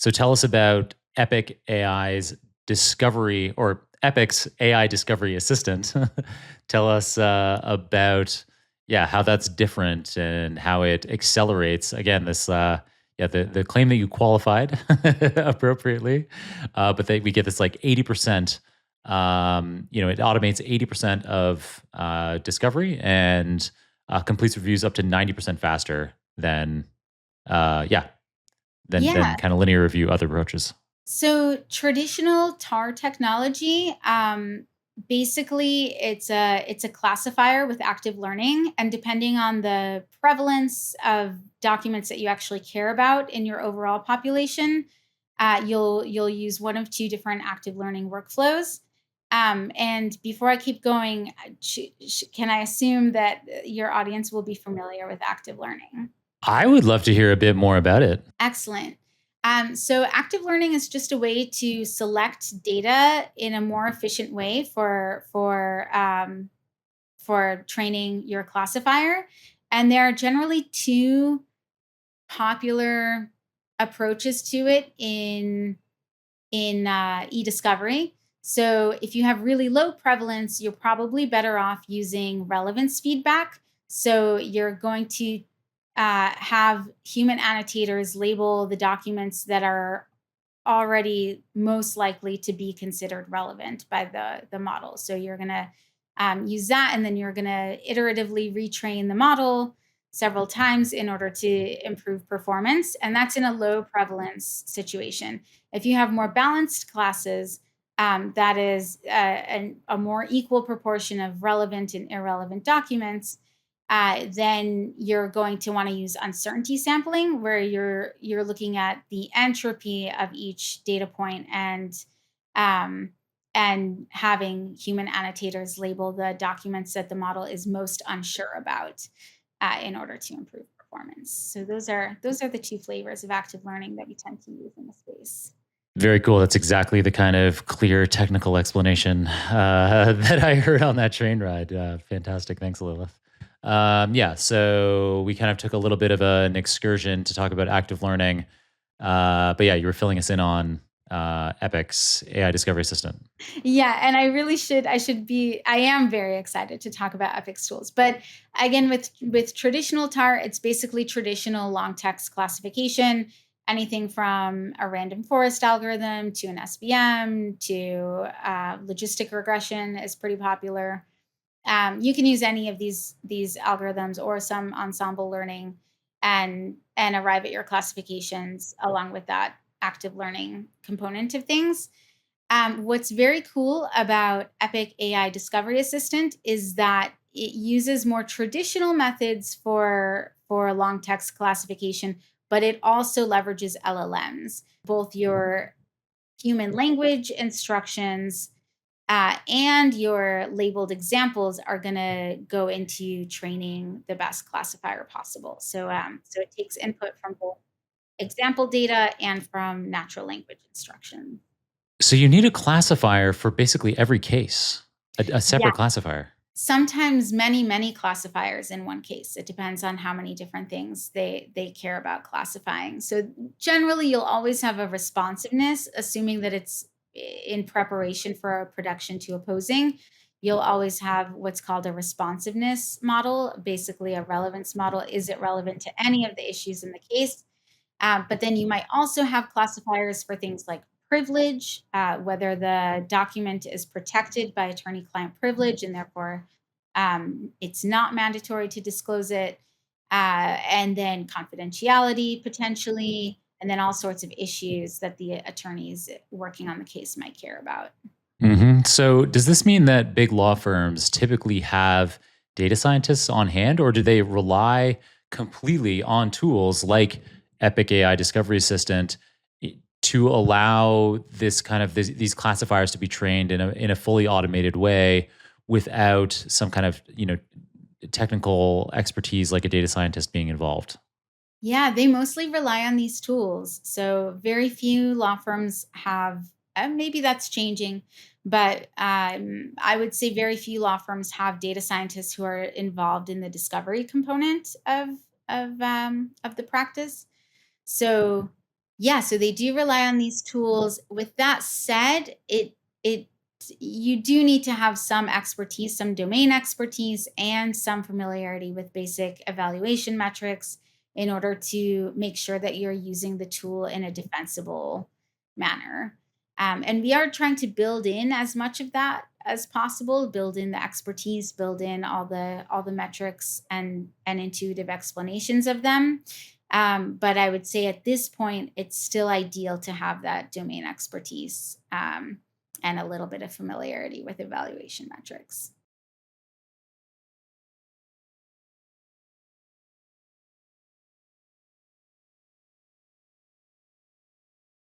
So tell us about Epic AI's discovery or Epic's AI discovery assistant. Tell us about how that's different and how it accelerates again this the claim that you qualified appropriately, but that we get this like 80%. It automates 80% of discovery and completes reviews up to 90% faster than uh, yeah than Yeah. kind of linear review other approaches. So traditional TAR technology, basically it's a classifier with active learning, and depending on the prevalence of documents that you actually care about in your overall population, you'll use one of two different active learning workflows. And before I keep going, can I assume that your audience will be familiar with active learning? I would love to hear a bit more about it. Excellent. So active learning is just a way to select data in a more efficient way for training your classifier. And there are generally two popular approaches to it in e-discovery. So if you have really low prevalence, you're probably better off using relevance feedback. So you're going to have human annotators label the documents that are already most likely to be considered relevant by the model. So you're going to use that, and then you're going to iteratively retrain the model several times in order to improve performance. And that's in a low prevalence situation. If you have more balanced classes, that is a more equal proportion of relevant and irrelevant documents, then you're going to want to use uncertainty sampling, where you're looking at the entropy of each data point and having human annotators label the documents that the model is most unsure about in order to improve performance. So those are the two flavors of active learning that we tend to use in the space. Very cool. That's exactly the kind of clear technical explanation that I heard on that train ride. Fantastic. Thanks, Lilith. So we kind of took a little bit of an excursion to talk about active learning. But yeah, you were filling us in on Epic's AI discovery assistant. Yeah, and I am very excited to talk about Epic's tools. But again, with traditional TAR, it's basically traditional long text classification, anything from a random forest algorithm to an SVM to logistic regression is pretty popular. You can use any of these algorithms or some ensemble learning and arrive at your classifications along with that active learning component of things. What's very cool about Epic AI Discovery Assistant is that it uses more traditional methods for long text classification, but it also leverages LLMs, both your human language instructions and your labeled examples are going to go into training the best classifier possible. So it takes input from both example data and from natural language instruction. So you need a classifier for basically every case, a Yeah, separate classifier. sometimes many classifiers in one case. It depends on how many different things they care about classifying. So generally, you'll always have a responsiveness, assuming that it's in preparation for a production to opposing. You'll always have what's called a responsiveness model, basically a relevance model. Is it relevant to any of the issues in the case? But then you might also have classifiers for things like privilege, whether the document is protected by attorney-client privilege and therefore it's not mandatory to disclose it, and then confidentiality potentially, and then all sorts of issues that the attorneys working on the case might care about. So does this mean that big law firms typically have data scientists on hand, or do they rely completely on tools like Epic AI Discovery Assistant to allow these classifiers to be trained in a fully automated way without some kind of technical expertise like a data scientist being involved? Yeah, they mostly rely on these tools. So very few law firms have, maybe that's changing, but I would say very few law firms have data scientists who are involved in the discovery component of the practice. So Yeah, so they do rely on these tools. With that said, it you do need to have some expertise, some domain expertise, and some familiarity with basic evaluation metrics in order to make sure that you're using the tool in a defensible manner. And we are trying to build in as much of that as possible, build in the expertise, build in all the metrics and intuitive explanations of them. But I would say at this point, it's still ideal to have that domain expertise and a little bit of familiarity with evaluation metrics.